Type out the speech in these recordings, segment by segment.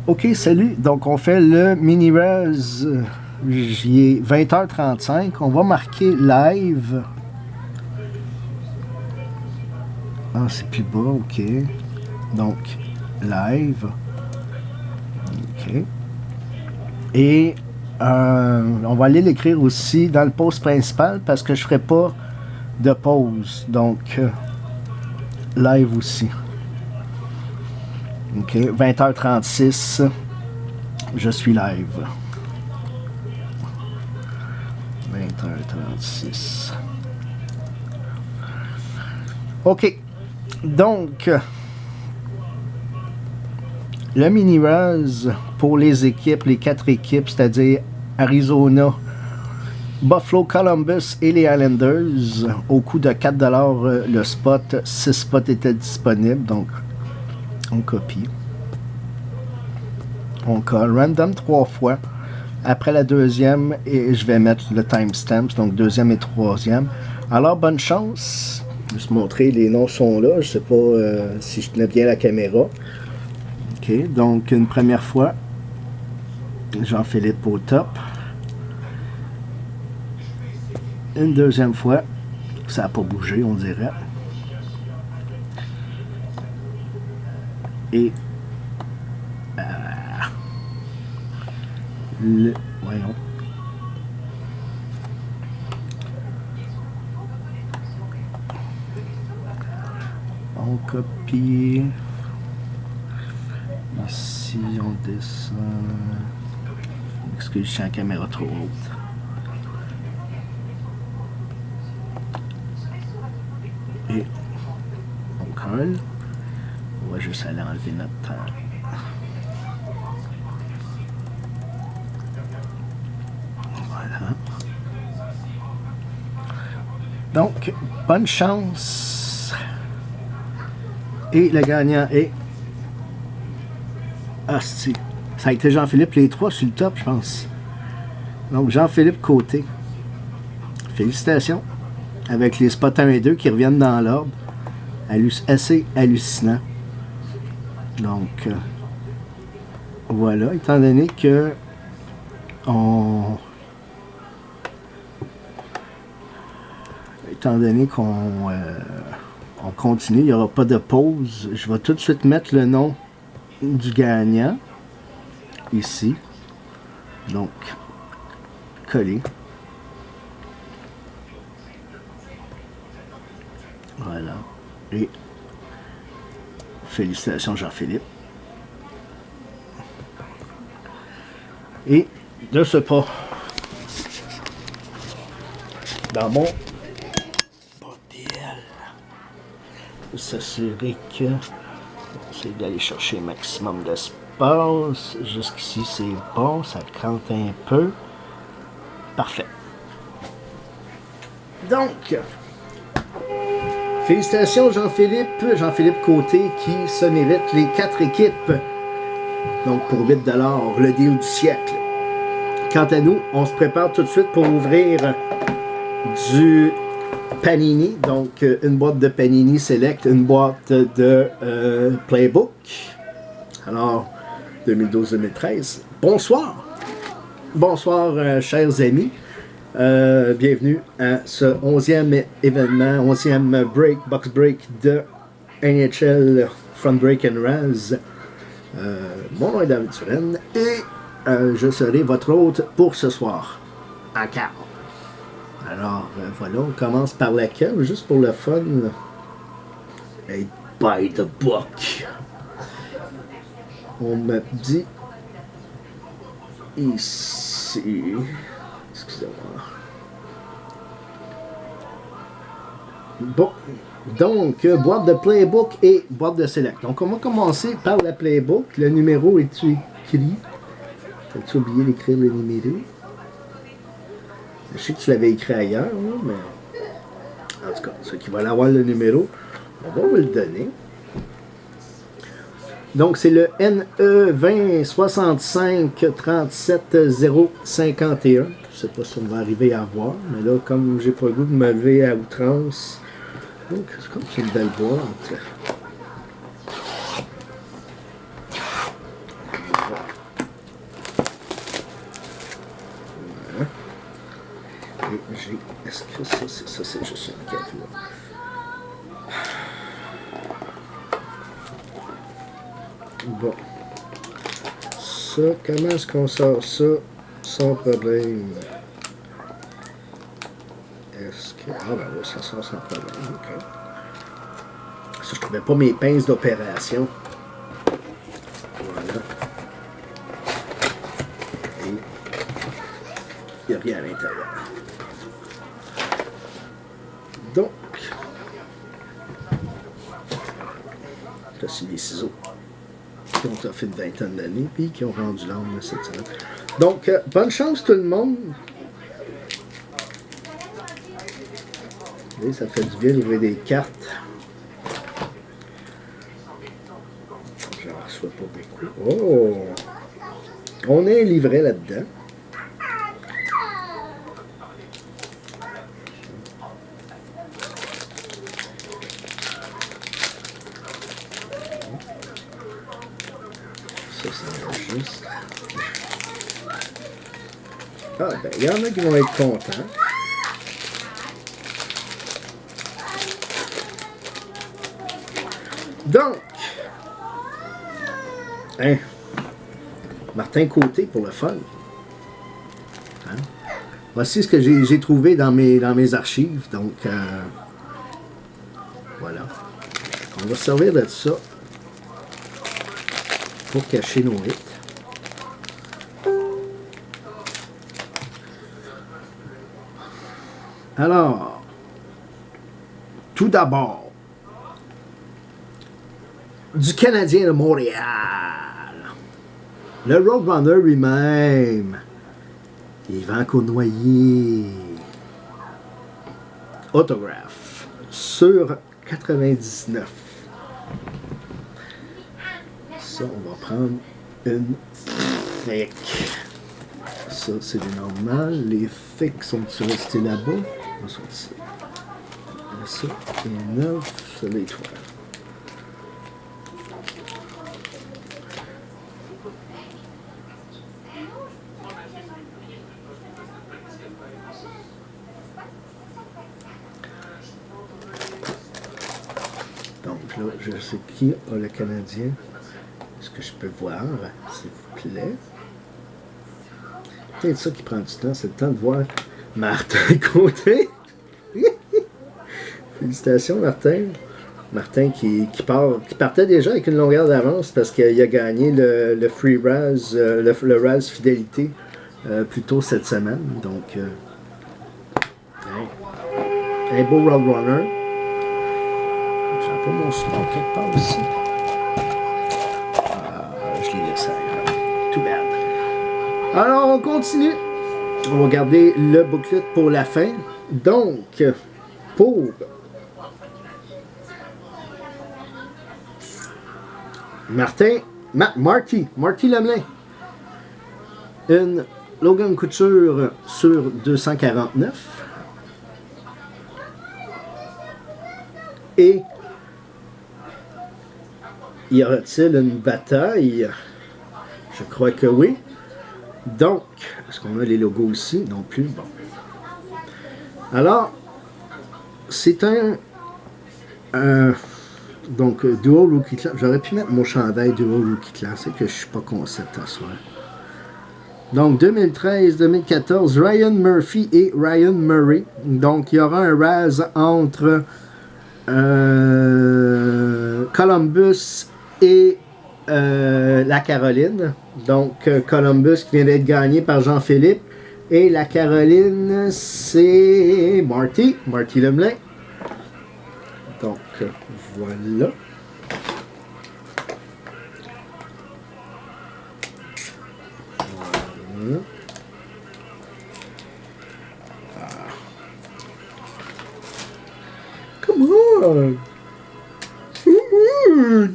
Ok, salut. Donc, on fait le mini-res. J'y ai 20h35. On va marquer live. Ah, c'est plus bas, ok. Donc, live. Ok. Et on va aller l'écrire aussi dans le post principal parce que je ne ferai pas de pause. Donc, live aussi. Ok, 20h36. Je suis live. 20h36. OK. Donc, le mini-res pour les équipes, les 4 équipes, c'est-à-dire Arizona, Buffalo, Columbus et les Islanders, au coût de 4$ le spot. 6 spots étaient disponibles, donc on copie. On colle. Random 3 fois. Après la deuxième, et je vais mettre le timestamp, donc deuxième et troisième. Alors, bonne chance. Je vais juste montrer, les noms sont là. Je sais pas si je tenais bien la caméra. OK, donc une première fois, Jean-Philippe au top. Une deuxième fois, ça n'a pas bougé, on dirait. Et voyons. On copie. Ici, on descend. Excusez, je suis en caméra trop haute. Et on colle. On va juste aller enlever notre temps. Voilà. Donc, bonne chance. Et le gagnant est... Asti. Ça a été Jean-Philippe, les 3 sur le top, je pense. Donc, Jean-Philippe Côté. Félicitations. Avec les spots 1 et 2 qui reviennent dans l'ordre. Assez hallucinant. Donc, voilà. Étant donné que on continue, il n'y aura pas de pause. Je vais tout de suite mettre le nom du gagnant ici. Donc, coller. Voilà. Et félicitations Jean-Philippe. Et de ce pas, dans mon bordel, s'assurer que c'est d'aller chercher un maximum d'espace. Jusqu'ici c'est bon, ça crante un peu. Parfait. Donc, félicitations Jean-Philippe Côté qui se mérite les 4 équipes. Donc pour 8$, le deal du siècle. Quant à nous, on se prépare tout de suite pour ouvrir du Panini. Donc une boîte de Panini Select, une boîte de Playbook. Alors, 2012-2013. Bonsoir! Bonsoir chers amis. Bienvenue à ce 11e événement, 11e box break de NHL Front Break and Raz. Mon nom est David Turenne et je serai votre hôte pour ce soir. Encore. Alors voilà, on commence par laquelle, juste pour le fun. Hey, by the book. On me dit ici. Excusez-moi. Bon, donc, boîte de Playbook et boîte de Select. Donc, on va commencer par la Playbook. Le numéro est-tu écrit? As-tu oublié d'écrire le numéro? Je sais que tu l'avais écrit ailleurs, là, mais... En tout cas, ceux qui veulent avoir le numéro, on va vous le donner. Donc, c'est le NE 20 65 37 051. Je ne sais pas si on va arriver à voir, mais là, comme j'ai pas le goût de me lever à outrance, donc c'est comme une belle boîte. j'ai... Est-ce que ça, c'est ça, c'est juste une cavure? Bon. Ça, comment est-ce qu'on sort ça sans problème? Est-ce que... Ah ben oui, ça sort sans problème, ok. Ça, je trouvais pas mes pinces d'opération. Voilà. Et il n'y a rien à l'intérieur. Donc, là, c'est des ciseaux qui ont fait une vingtaine d'années puis qui ont rendu l'âme cette semaine. Donc, bonne chance tout le monde. Et ça fait du bien d'ouvrir des cartes. J'en reçois pas beaucoup. Oh! On a un livret là-dedans. Ça, c'est juste. Ah, ben, il y en a qui vont être contents. Donc, hein, Martin Côté pour le fun. Hein? Voici ce que j'ai trouvé dans mes archives. Donc, voilà. On va se servir de ça pour cacher nos hits. Alors, tout d'abord, du Canadien de Montréal. Le Roadrunner lui-même. Yvan Cournoyer. Autographe. Sur 99. Ça, on va prendre une thick. Ça, c'est les normales. Les thick sont-ils restés là-bas? Ils sont ici. Ça, et 9, c'est l'étoile. Donc là, je sais qui a le Canadien. Est-ce que je peux voir, s'il vous plaît? Peut-être ça qui prend du temps, c'est le temps de voir Martin Côté. Félicitations, Martin. Martin qui partait déjà avec une longueur d'avance parce qu'il a gagné le Free Raz, le Raz Fidélité plus tôt cette semaine. Donc, un beau Roadrunner. J'ai pas mon support quelque part aussi. Je l'ai laissé ailleurs. Too bad. Alors, on continue. On va garder le booklet pour la fin. Donc, pour Marty Lemelin. Une Logan Couture sur 249. Et y aura-t-il une bataille? Je crois que oui. Donc, est-ce qu'on a les logos ici? Non plus. Bon. Alors, c'est donc, Duo Rookie Class. J'aurais pu mettre mon chandail Duo Rookie Class. C'est que je suis pas concept à soir. Donc, 2013-2014, Ryan Murphy et Ryan Murray. Donc, il y aura un Raz entre Columbus et la Caroline. Donc, Columbus qui vient d'être gagné par Jean-Philippe. Et la Caroline, c'est Marty Lemelin. Donc, voilà. Voilà. Come on! Come on!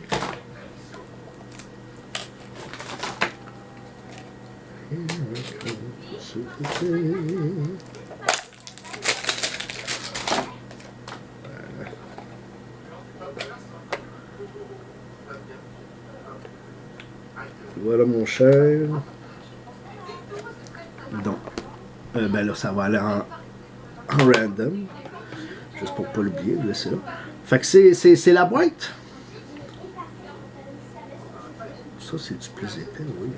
Voilà mon cher. Donc, ben là, ça va aller en random. Juste pour pas l'oublier, là, c'est là. Fait que c'est la boîte. Ça, c'est du plus épais, oui.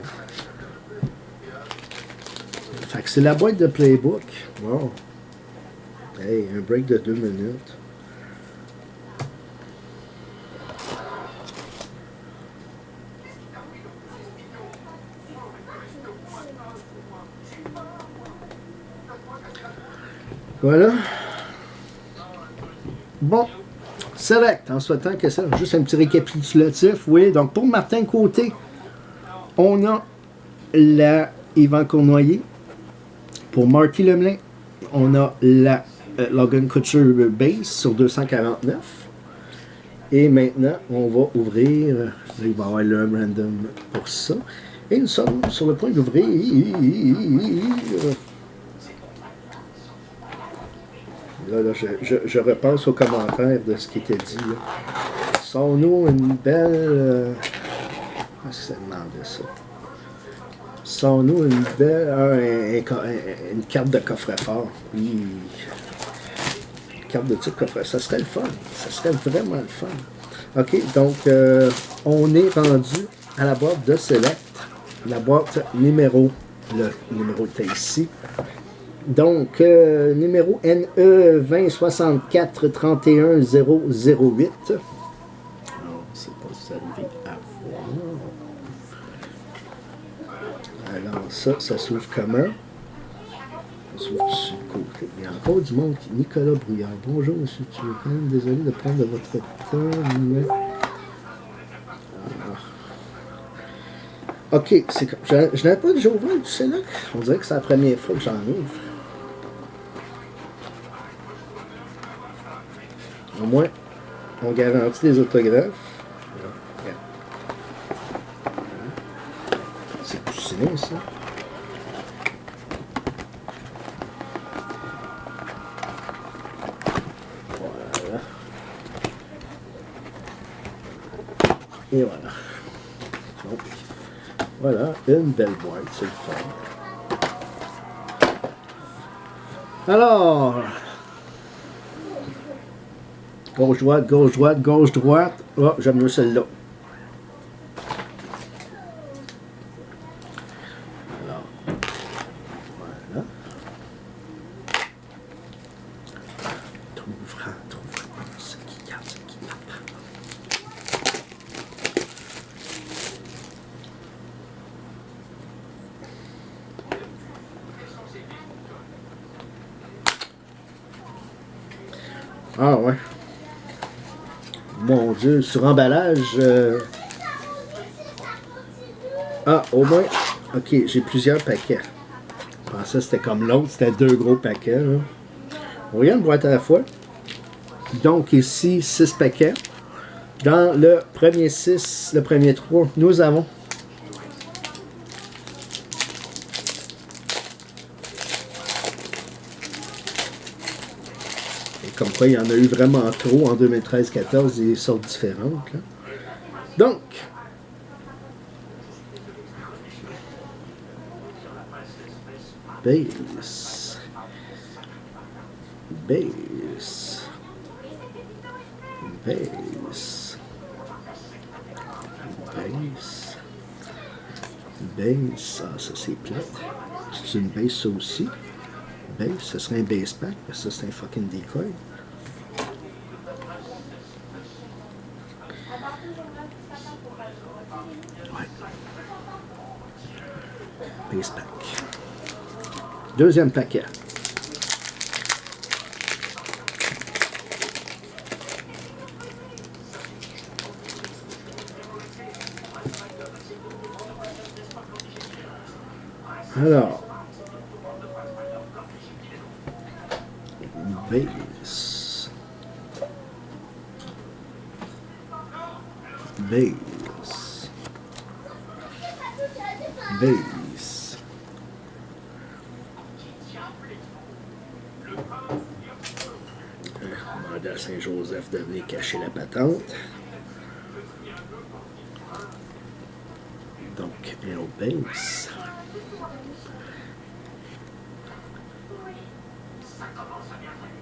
Fait que c'est la boîte de Playbook. Wow. Hey, un break de 2 minutes. Voilà. Bon. Select, en souhaitant que ça. Juste un petit récapitulatif. Oui, donc pour Martin Côté, on a la Yvan Cournoyer. Pour Marty Lemelin, on a la Logan Couture Base sur 249. Et maintenant, on va ouvrir. Là, il va y avoir le random pour ça. Et nous sommes sur le point d'ouvrir. Là, je repense aux commentaires de ce qui était dit. Sont-nous une belle. Ça demandait ça. Sont-nous une belle. Une carte de coffre-fort. Oui. Une carte de type coffre-fort. Ça serait le fun. Ça serait vraiment le fun. OK, donc, on est rendu à la boîte de Select. La boîte numéro. Le numéro était ici. Donc, numéro NE 2064 31 008. Alors, c'est pas si ça arrive à voir. Alors, ça s'ouvre comment? Ça s'ouvre sur le côté. Il y a encore du monde. Nicolas Brouillard. Bonjour, monsieur Turcan. Désolé de prendre de votre temps, mais... OK, je n'avais pas déjà ouvert du Select. On dirait que c'est la première fois que j'en ouvre. Au moins, on garantit les autographes. C'est poussiné, ça. Voilà. Et voilà. Donc, voilà, une belle boîte, c'est le fun. Alors... Gauche-droite, gauche-droite, gauche-droite. Oh, j'aime mieux celle-là. Alors, voilà. Trouve-ra. Ce qui garde, ce qui garde. Ah ouais. Mon Dieu, sur emballage. Ah, au moins. Ok, j'ai plusieurs paquets. Je pensais que c'était comme l'autre, c'était 2 gros paquets. Là. On regarde une boîte à la fois. Donc ici, 6 paquets. Dans le premier 6, le premier 3, nous avons. Comme quoi, il y en a eu vraiment trop en 2013-14, des sortes différentes. Là. Donc, base, base, base, base, base, ah, ça c'est plate. C'est une base ça aussi. Base, ce serait un base pack, parce que ça c'est un fucking decoy. Ouais. Base pack. Deuxième paquet. Alors, base, base, base. Demander à Saint-Joseph de venir cacher la patente. Donc, un autre base.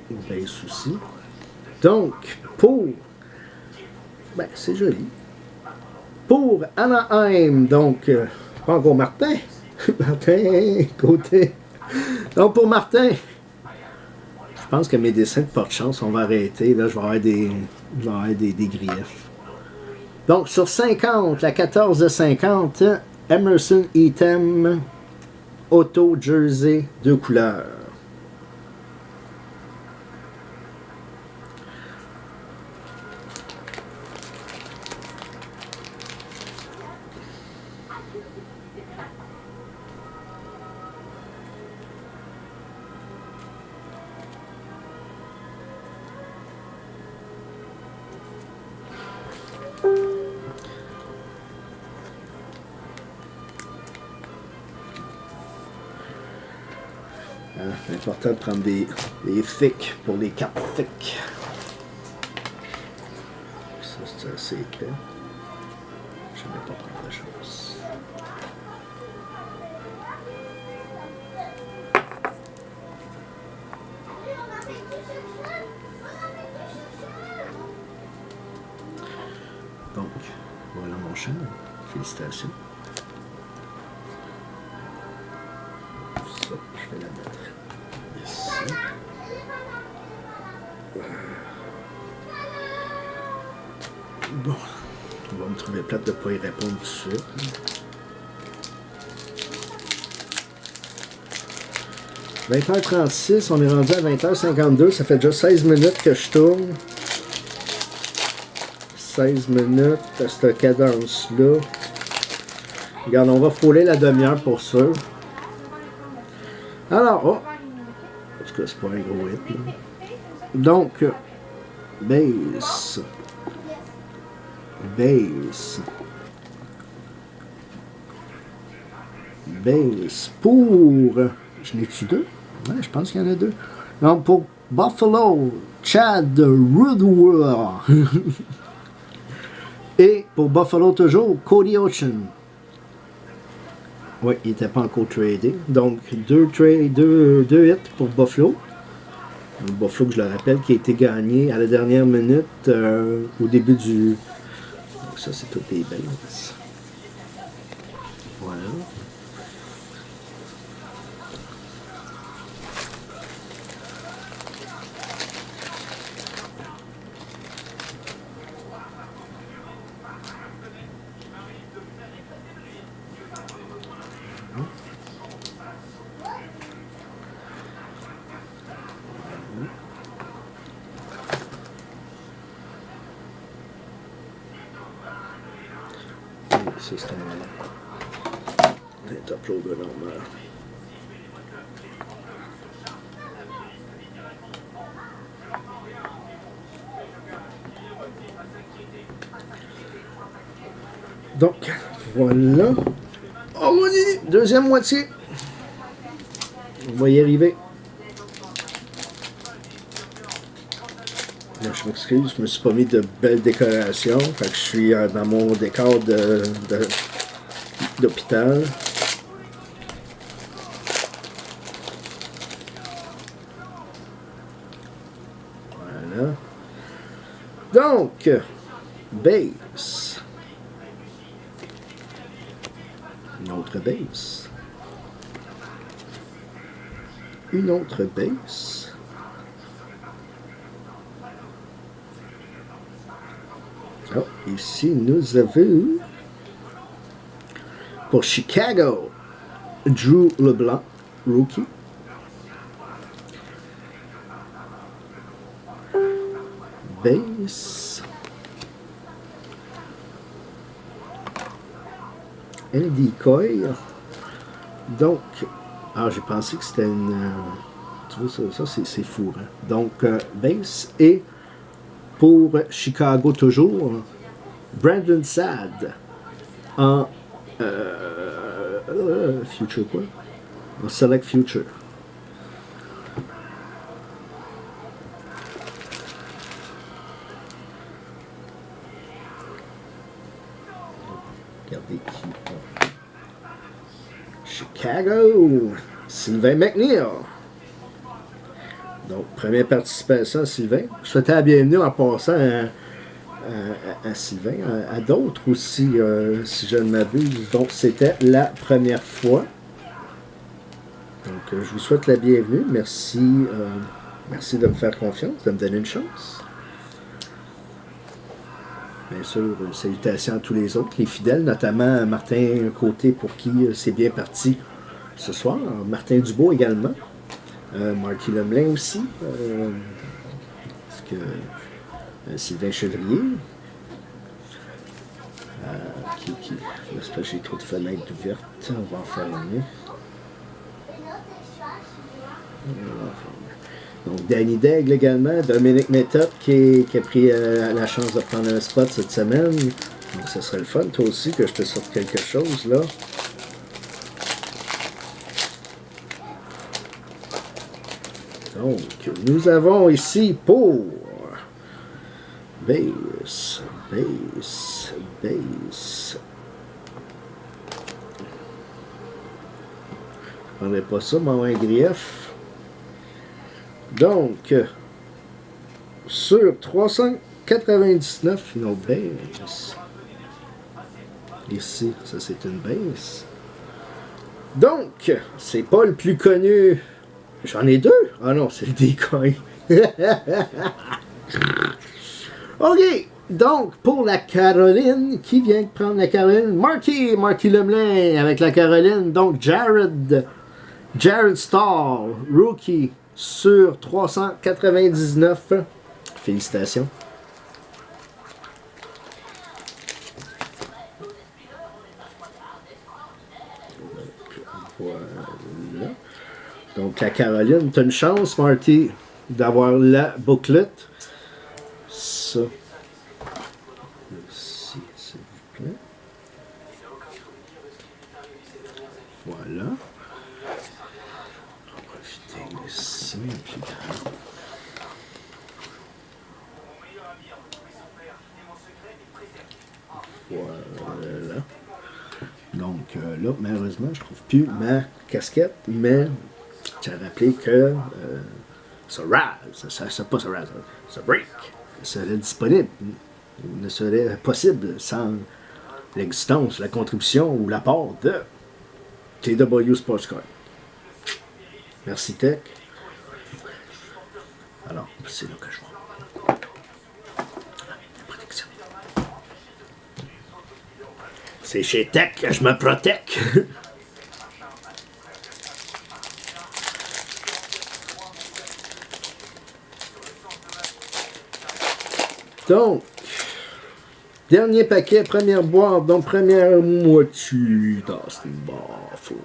Une base aussi. Donc, pour... Ben, c'est joli. Pour Anaheim, donc, pas encore Martin. Martin, côté. Donc, pour Martin, je pense que mes dessins de porte-chance, on va arrêter. Là, je vais avoir des griefs. Donc, sur 50, la 14 de 50, Emerson Item, Auto Jersey, 2 couleurs. C'est important de prendre des thick pour les cartes thick. Ça, c'est assez épais. Je ne vais pas prendre la chose. Donc, voilà mon chien. Félicitations. Ça, je vais la mettre ici. Bon, on va me trouver plate de ne pas y répondre tout de suite. « 20h36, on est rendu à 20h52, ça fait déjà 16 minutes que je tourne. 16 minutes à cette cadence-là. Regarde, on va frôler la demi-heure pour ça. Alors, oh! En tout cas, c'est pas un gros hit, là. Donc, base. Base. Base. Pour... Je n'ai-tu deux? Ouais, je pense qu'il y en a deux. Donc, pour Buffalo, Chad Woodward. Et pour Buffalo toujours, Cody Ocean. Oui, il n'était pas encore tradé. Donc, deux hits pour Buffalo. Buffalo, je le rappelle, qui a été gagné à la dernière minute au début du... Donc, ça, c'est toutes les bases. Voilà. Ça, c'est un top loader normal. Donc, voilà. Oh, deuxième moitié. On va y arriver. Là, je m'excuse, je me suis pas mis de belles décorations. Fait que je suis dans mon décor d'hôpital. Voilà. Donc, base. Une autre base. Une autre base. Oh, ici, nous avons pour Chicago, Drew LeBlanc, rookie. Base. Andy Coy. Donc, j'ai pensé que c'était une... tu vois, ça c'est fou. Hein? Donc, base et... Pour Chicago toujours, Brandon Saad en Future quoi? En Select Future. Regardez qui. Chicago, Sylvain McNeil. Donc, première participation à Sylvain. Je souhaitais la bienvenue en passant à Sylvain, à d'autres aussi, si je ne m'abuse. Donc, c'était la première fois. Donc, je vous souhaite la bienvenue. Merci, merci de me faire confiance, de me donner une chance. Bien sûr, salutations à tous les autres, les fidèles, notamment Martin Côté, pour qui c'est bien parti ce soir. Martin Dubois également. Marty Lemelin aussi. Parce que Sylvain Chevrier. J'espère que j'ai trop de fenêtres ouvertes. On va en fermer. Donc, Danny Daigle également, Dominique Méthode qui a pris la chance de prendre un spot cette semaine. Donc, ce serait le fun, toi aussi, que je te sorte quelque chose là. Donc, nous avons ici pour base. Je prendrais pas ça, mon grief. Donc, sur 399, une autre base. Ici, ça c'est une base. Donc, c'est pas le plus connu. J'en ai deux? Ah non, c'est le décoin. OK. Donc, pour la Caroline, qui vient de prendre la Caroline? Marty Lemelin avec la Caroline. Donc, Jared Starr, rookie, sur 399. Félicitations. Voilà. Donc, la Caroline, tu as une chance, Marty, d'avoir la bouclette. Ça. Ici, s'il vous plaît. Voilà. On va profiter ici, un plus grand. Voilà. Donc là, malheureusement, je trouve plus ma casquette, mais j'ai rappelé que ce Raz, pas ce Raz, ce Break serait disponible, ne serait possible sans l'existence, la contribution ou l'apport de TW Sports Card. Merci Tech. Alors, c'est là que je vois. Protection. C'est chez Tech que je me protège. Donc, dernier paquet, première boîte, donc première moitié d'Austin Barfield.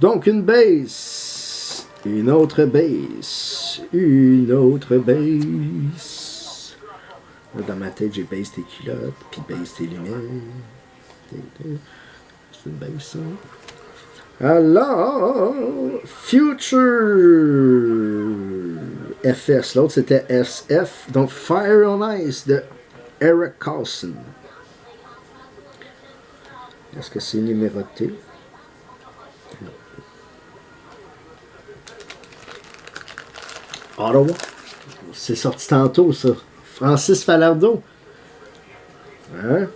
Donc, une base, une autre base, une autre base. Dans ma tête, j'ai base tes culottes, puis base tes lumières. C'est une base, ça. Alors, Future FS, l'autre c'était SF, donc Fire on Ice de Eric Carlson. Est-ce que c'est numéroté? Non. Ottawa, c'est sorti tantôt ça. Francis Falardeau. Hein?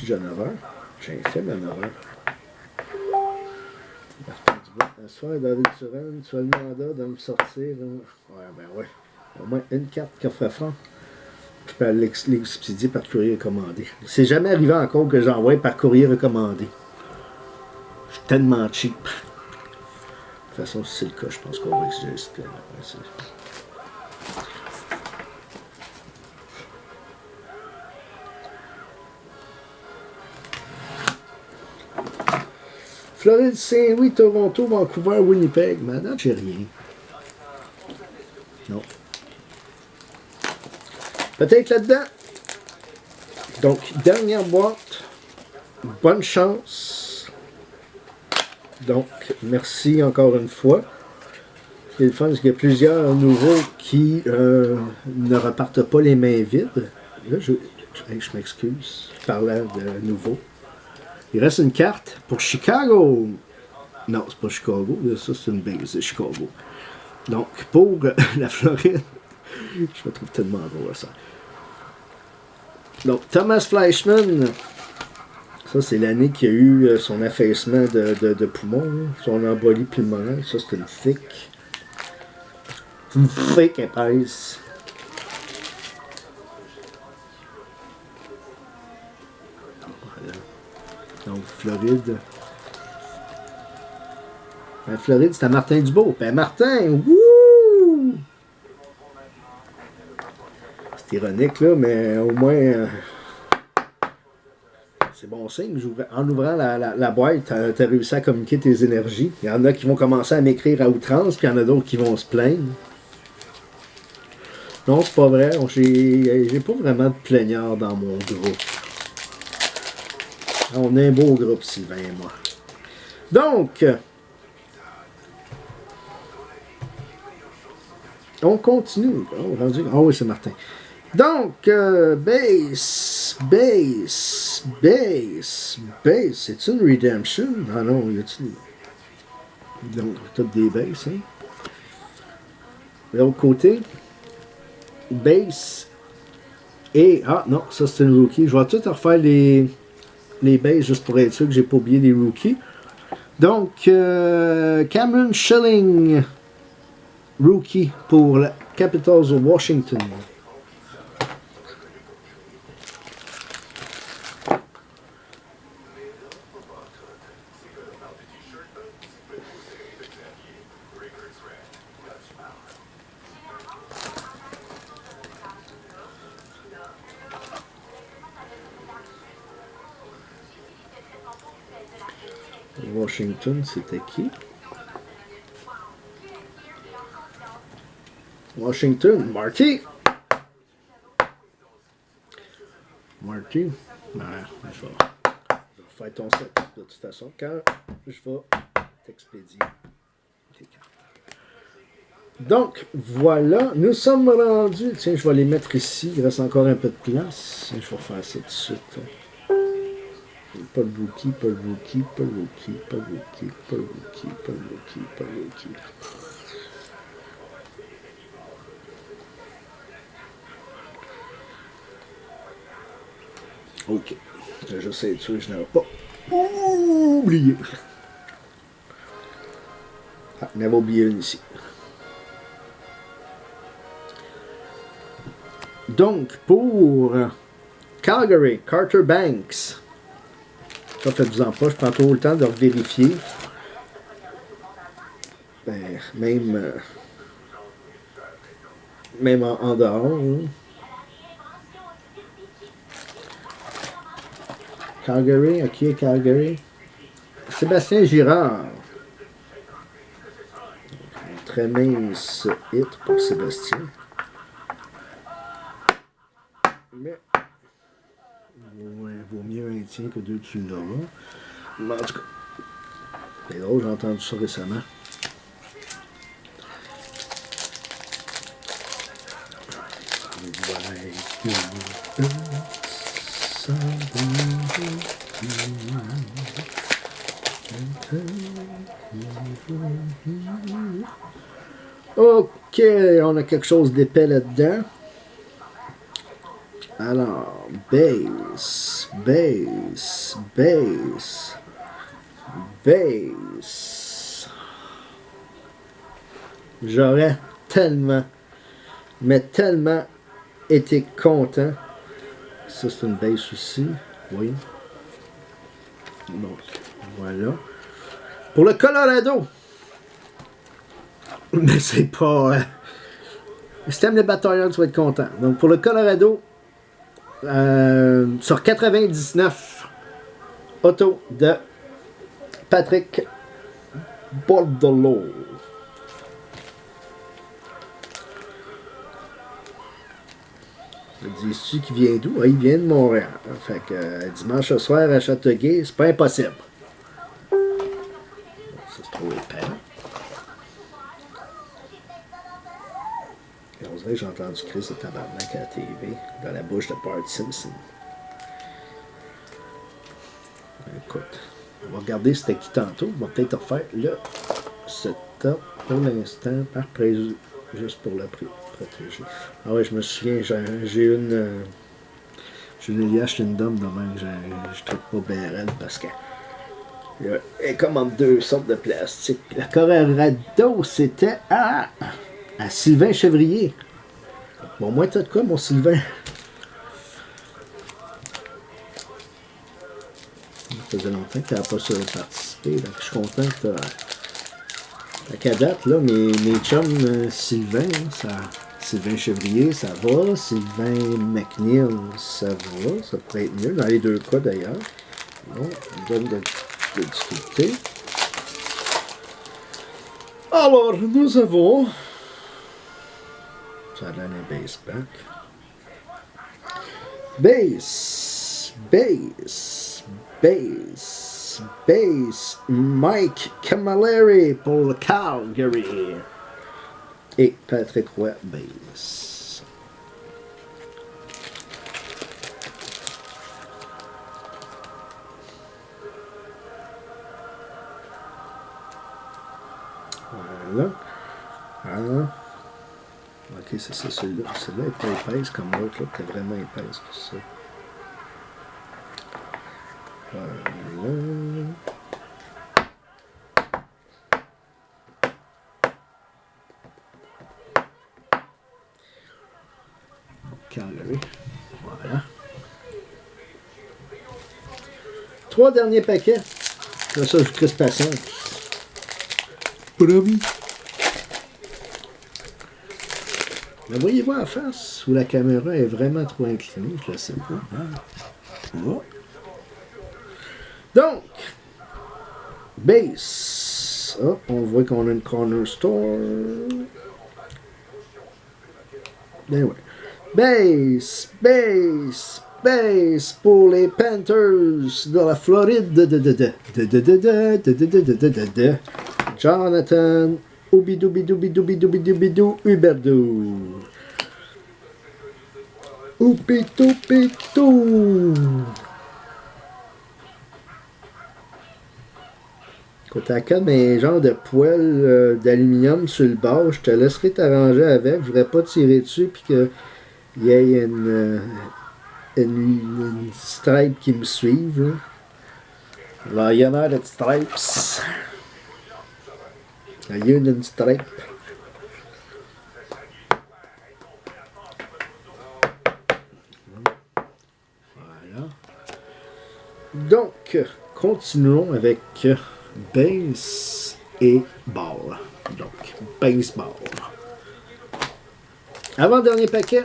J'ai un horreur. J'ai un film en horreur. La soirée David Turenne, tu as le mandat de me sortir. Ouais, ben ouais. Au moins une carte coffre franc. Je peux l'expédier par courrier recommandé. C'est jamais arrivé encore que j'envoie par courrier recommandé. Je suis tellement cheap. De toute façon, si c'est le cas, je pense qu'on va exiger ce que Floride, Saint-Louis, Toronto, Vancouver, Winnipeg. Maintenant, j'ai rien. Non. Peut-être là-dedans. Donc, dernière boîte. Bonne chance. Donc, merci encore une fois. Ce qui est le fun, c'est qu'il y a plusieurs nouveaux qui ne repartent pas les mains vides. Là, je m'excuse, parlant de nouveau. Il reste une carte pour Chicago. Non, c'est pas Chicago. Ça, c'est une base de Chicago. Donc, pour la Floride, je me trouve tellement drôle ça. Donc, Thomas Fleischmann, ça, c'est l'année qu'il a eu son affaissement de poumon, là, son embolie pulmonaire. Ça, c'est une thick. Une thick épaisse. Voilà. Donc, Floride. La Floride, c'était Martin Dubois. Ben, Martin, wouh! C'est ironique, là, mais au moins, c'est bon signe. En ouvrant la boîte, tu as réussi à communiquer tes énergies. Il y en a qui vont commencer à m'écrire à outrance, puis il y en a d'autres qui vont se plaindre. Non, c'est pas vrai. J'ai pas vraiment de plaignard dans mon groupe. On est un beau groupe, Sylvain et moi. Donc, on continue. Oh oui, c'est Martin. Donc, base. C'est une redemption? Ah non, y a-t-il. Donc, toutes des bases, hein? De l'autre côté, base. Et, ah non, ça c'est une rookie. Je vais tout refaire les bases juste pour être sûr que j'ai pas oublié les rookies. Donc, Cameron Schilling. Rookie pour la Capitals de Washington. Washington, c'était qui? Washington, Marty. Marty. Ouais, je vais faire ton set de toute façon quand je vais t'expédier tes cartes. Donc, voilà, nous sommes rendus. Tiens, je vais les mettre ici. Il reste encore un peu de place. Je vais faire ça tout de suite. Pas le rookie, pas le rookie, pas le rookie, pas le rookie, pas le rookie, pas le rookie, pas le rookie. Ok. Je sais être je n'avais pas oublié. Ah, je n'avais oublié une ici. Donc, pour Calgary, Carter Banks. Ça, faites-vous-en pas, je prends trop le temps de vérifier. Ben, même en dehors. Hein. Calgary, à qui est Calgary? Sébastien Girard. Très mince hit pour Sébastien. Mais, ouais, vaut mieux un tien que deux tu l'auras. Mais en tout cas, c'est drôle, j'ai entendu ça récemment. Ok, on a quelque chose d'épais là-dedans. Alors, base. J'aurais tellement, mais tellement été content. Ça, c'est une base aussi. Oui. Donc, voilà. Pour le Colorado. Mais c'est pas... si t'aimes les bataillons, tu vas être content. Donc, pour le Colorado, sur 99, auto de Patrick Bordelot. Dis-tu qu'il vient d'où? Ah, il vient de Montréal. Fait que dimanche soir à Châteauguay, c'est pas impossible. vrai que j'ai entendu Chris de tabarnak à la TV, dans la bouche de Bart Simpson. Écoute, on va regarder c'était qui tantôt. On va peut-être refaire le setup pour l'instant, par prévu, juste pour la protéger. Ah ouais, je me souviens, j'ai une... je l'ai acheté une dame de même, je traite pas BRL parce que... elle est comme en deux sortes de plastique. La Colorado, c'était à Sylvain Chevrier. Bon, moi, t'as de quoi, mon Sylvain? Ça faisait longtemps qu'il n'a pas participé, donc je suis content que qu'à date, là, mes chums Sylvain, Sylvain Chevrier, ça va. Sylvain McNeil, ça va. Ça pourrait être mieux, dans les deux cas d'ailleurs. Bon, on donne de difficulté. Alors, nous avons... ça donne un base pack. Base, Mike Camilleri pour le Calgary. Et Patrick Roy, base. Voilà. Ok, c'est ça, celui-là. Celui-là est pas épaisse comme l'autre, là, qui est vraiment épaisse pour ça. Voilà. Calgary. Voilà. 3 derniers paquets. Comme ça, je crisse patience. Promis. Mais voyez-vous en face où la caméra est vraiment trop inclinée, je ne sais pas. Hein? Oh. Donc, base. Oh, on voit qu'on a une corner store. Ben ouais. Base pour les Panthers de la Floride. Jonathan Oubidou Huberdeau. Oupitou. Quand t'as comme un genre de poêle d'aluminium sur le bord, je te laisserai t'arranger avec. Je voudrais pas tirer dessus puis qu'il y ait une stripe qui me suive. Là, il y en a de stripes. Il y a une stripe. Voilà. Donc, continuons avec base et ball. Donc, baseball. Avant-dernier paquet.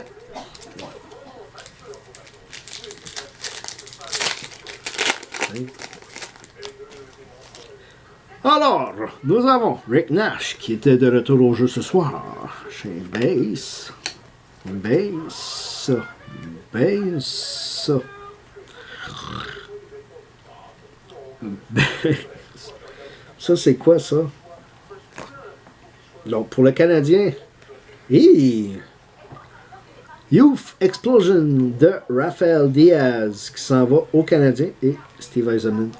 Alors, nous avons Rick Nash qui était de retour au jeu ce soir. Chez base. Ça, c'est quoi ça? Donc, pour le Canadien, Youth Explosion de Rafael Diaz qui s'en va au Canadien et Steve Eisenman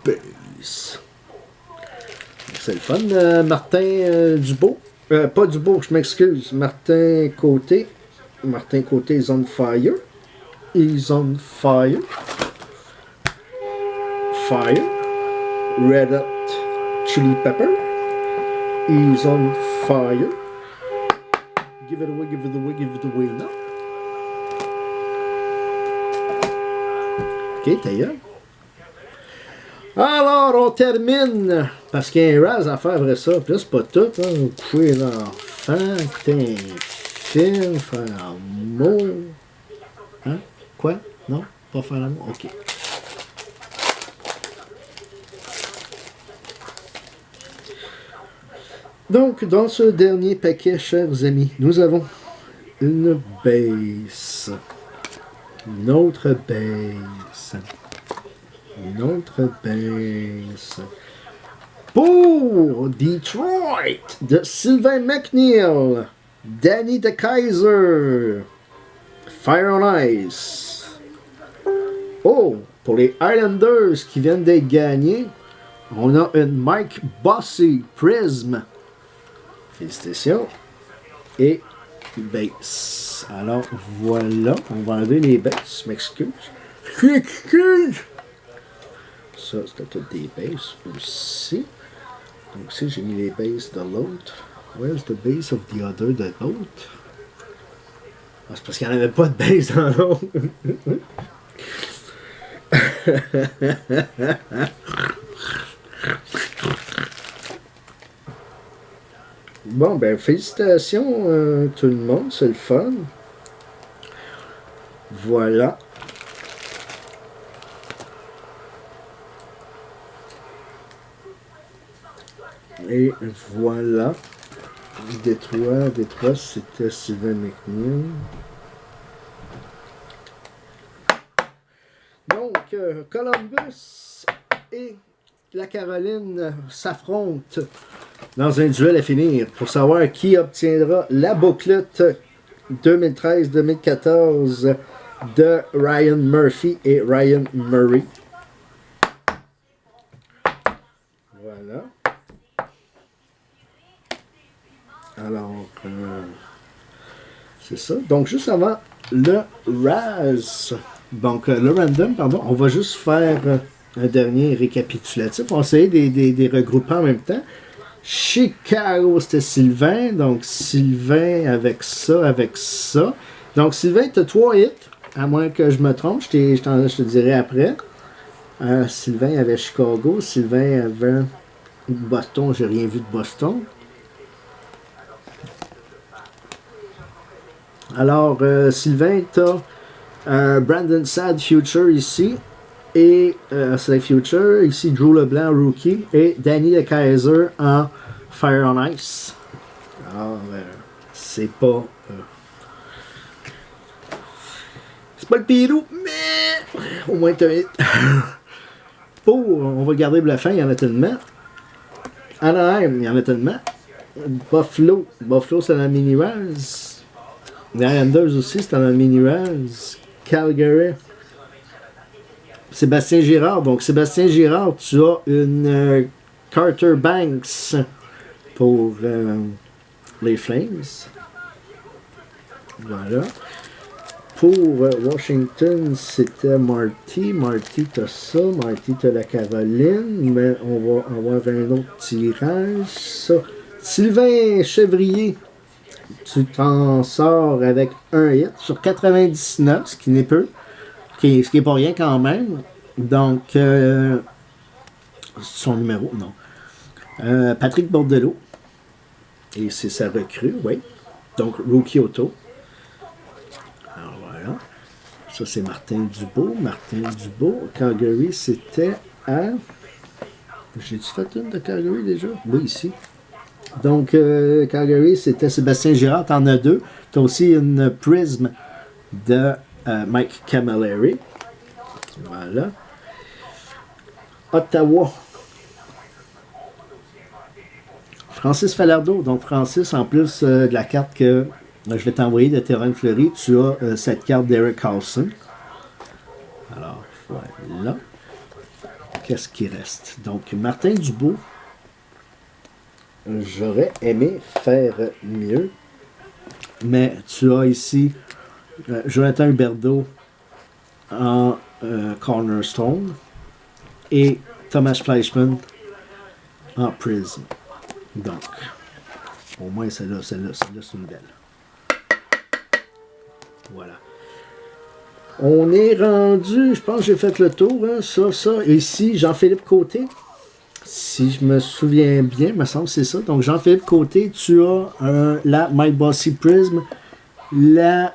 base. C'est le fun. Martin Dubois. Pas Dubois, je m'excuse. Martin Côté. Martin Côté is on fire. He's on fire. Fire. Red Hot Chili Pepper. He's on fire. Give it away, give it away, give it away now. Ok, ta gueule. Alors, on termine. Parce qu'il y a un raz à faire après ça. Puis là, c'est pas tout. Hein. Vous couchez l'enfant, t'es un film, faire l'amour. Hein? Quoi? Non? Pas faire l'amour? Ok. Donc, dans ce dernier paquet, chers amis, nous avons une base. Une autre base. Une autre base. Pour Detroit, de Sylvain McNeil. Danny the Kaiser. Fire on Ice. Oh, pour les Islanders qui viennent d'être gagnés, on a une Mike Bossy Prism. Félicitations. Et base. Alors voilà, on va enlever les bases. M'excuse. Ça, c'était toutes des bases aussi. Donc ici, j'ai mis les bases de l'autre. Where's the base of the other de l'autre? Ah, c'est parce qu'il n'y en avait pas de base dans l'autre. Bon, ben, félicitations tout le monde, c'est le fun. Voilà. Et voilà. Détroit, c'était Sylvain McNeil. Donc, Columbus et la Caroline s'affrontent dans un duel à finir pour savoir qui obtiendra la bouclette 2013-2014 de Ryan Murphy et Ryan Murray. Voilà. Alors, c'est ça. Donc, juste avant le RAS, donc le random, pardon, on va juste faire un dernier récapitulatif. On va essayer des regroupements en même temps. Chicago, c'était Sylvain. Donc, Sylvain avec ça, avec ça. Donc, Sylvain, tu as 3 hits, à moins que je me trompe. Je te dirai après. Sylvain avait Chicago. Sylvain avait Boston. J'ai rien vu de Boston. Alors, Sylvain, tu as Brandon Sad Future ici. Et Sad Future, ici Drew Leblanc Rookie. Et Danny the Kaiser en Fire on Ice. Alors, c'est pas. C'est pas le Pirou, mais au moins tu as hit. On va garder pour la fin, il y en a tellement. Anaheim, il y en a tellement. Buffalo, c'est dans la mini-rise. Les Islanders aussi, c'est dans la mini-rise. Calgary. Sébastien Girard. Donc, Sébastien Girard, tu as une Carter Banks pour les Flames. Voilà. Pour Washington, c'était Marty. Marty, t'as ça. Marty, t'as la Caroline. Mais on va avoir un autre tirage. Ça. Sylvain Chevrier. Tu t'en sors avec un hit sur 99, ce qui n'est peu. Ce qui n'est pas rien quand même. Donc, son numéro, non. Patrick Bordelot. Et c'est sa recrue, oui. Donc, Rookie Auto. Alors voilà. Ça, c'est Martin Dubois. Martin Dubois. Calgary, c'était à. J'ai-tu fait une de Calgary déjà? Oui, ici. Donc, Calgary, c'était Sébastien Girard. T'en as 2. T'as aussi une Prism de Mike Camilleri. Voilà. Ottawa. Francis Falardeau. Donc, Francis, en plus de la carte que je vais t'envoyer de Terrain Fleury, tu as cette carte d'Eric Carlson. Alors, voilà. Qu'est-ce qui reste? Donc, Martin Dubois. J'aurais aimé faire mieux. Mais tu as ici Jonathan Huberdeau en Cornerstone et Thomas Fleischmann en Prism. Donc, au moins celle-là, c'est une belle. Voilà. On est rendu, je pense que j'ai fait le tour, hein, ça. Ici, Jean-Philippe Côté. Si je me souviens bien, il me semble que c'est ça. Donc, Jean-Philippe Côté, tu as la My Bossy Prism, la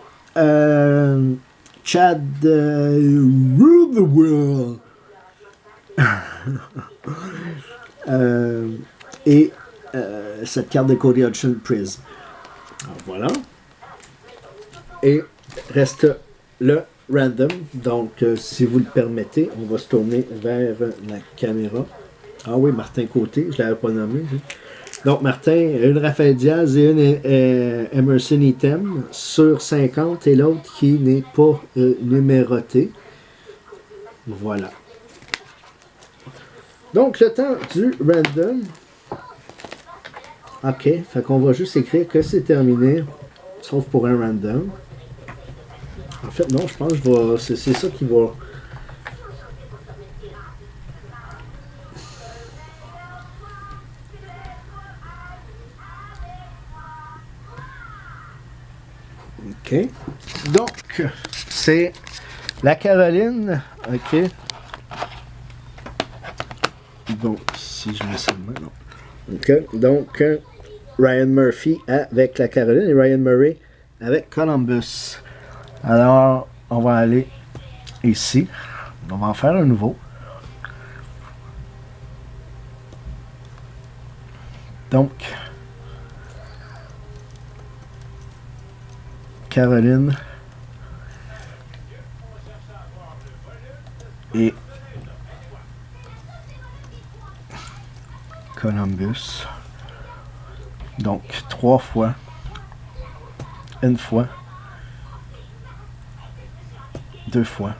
Chad Rule the World et cette carte de Cody Hudson Prism. Alors, voilà. Et reste le random. Donc, si vous le permettez, on va se tourner vers la caméra. Ah oui, Martin Côté, je ne l'avais pas nommé. Donc, Martin, une Rafael Diaz et une Emerson Item sur 50 et l'autre qui n'est pas numérotée. Voilà. Donc, le temps du random. OK, fait qu'on va juste écrire que c'est terminé, sauf pour un random. En fait, non, je pense que je vais... C'est ça qui va... OK. Donc, c'est la Caroline. OK. Donc, si je mets ça de main, non. OK. Donc, Ryan Murphy avec la Caroline et Ryan Murray avec Columbus. Alors, on va aller ici. On va en faire un nouveau. Donc, Caroline et Columbus. Donc, 3 fois, une fois, 2 fois,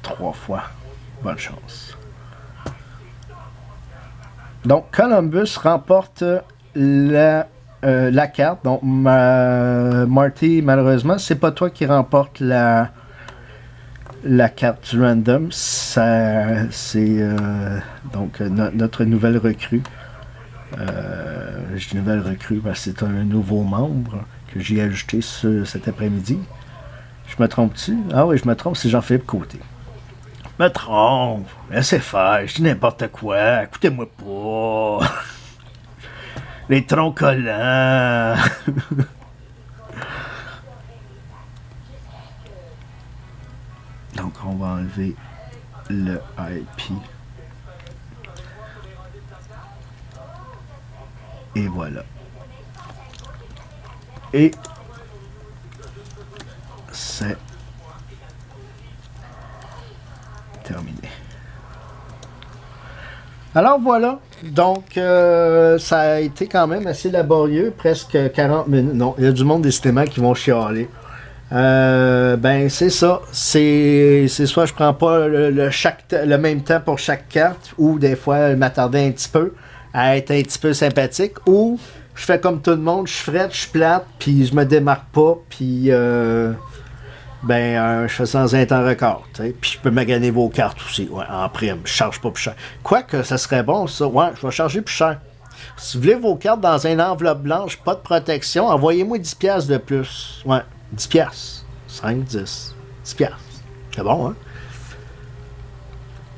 3 fois. Bonne chance. Donc, Columbus remporte la carte. Donc, Marty, malheureusement, c'est pas toi qui remporte la carte du random. C'est donc notre nouvelle recrue. Je dis nouvelle recrue parce que c'est un nouveau membre que j'ai ajouté cet après-midi. Je me trompe-tu? Ah oui, je me trompe, c'est Jean-Philippe Côté. Je me trompe, laissez faire, je dis n'importe quoi, écoutez-moi pas. Les troncs collants. Donc on va enlever le IP. Et voilà. Et c'est terminé. Alors voilà. Donc ça a été quand même assez laborieux, presque 40 minutes. Non, il y a du monde décidément qui vont chialer. Ben c'est ça. C'est soit je prends pas le même temps pour chaque carte, ou des fois m'attarder un petit peu à être un petit peu sympathique, ou je fais comme tout le monde, je frette, je plate, puis je me démarque pas, puis je fais ça dans un temps record, t'sais. Puis je peux maganer vos cartes aussi, ouais, en prime, je charge pas plus cher. Quoique, ça serait bon ça, ouais, je vais charger plus cher. Si vous voulez vos cartes dans une enveloppe blanche, pas de protection, envoyez-moi 10$ de plus, ouais, 10$, 5, 10, 10$, c'est bon, hein?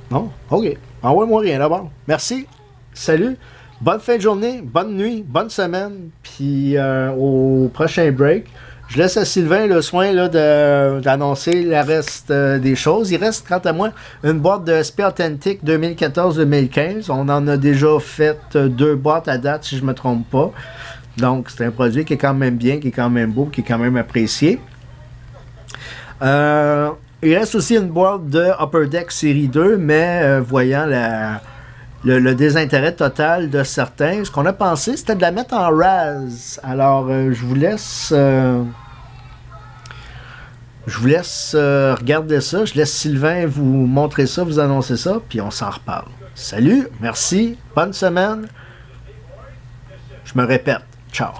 Non? Ok, envoyez-moi rien d'abord, merci. Salut, bonne fin de journée, bonne nuit, bonne semaine, puis au prochain break. Je laisse à Sylvain le soin d'annoncer le reste des choses. Il reste, quant à moi, une boîte de SP Authentic 2014-2015. On en a déjà fait 2 boîtes à date, si je ne me trompe pas. Donc, c'est un produit qui est quand même bien, qui est quand même beau, qui est quand même apprécié. Il reste aussi une boîte de Upper Deck série 2, mais voyant le désintérêt total de certains, ce qu'on a pensé, c'était de la mettre en RAS. Alors, je vous laisse regarder ça. Je laisse Sylvain vous montrer ça, vous annoncer ça, puis on s'en reparle. Salut, merci, bonne semaine. Je me répète, ciao.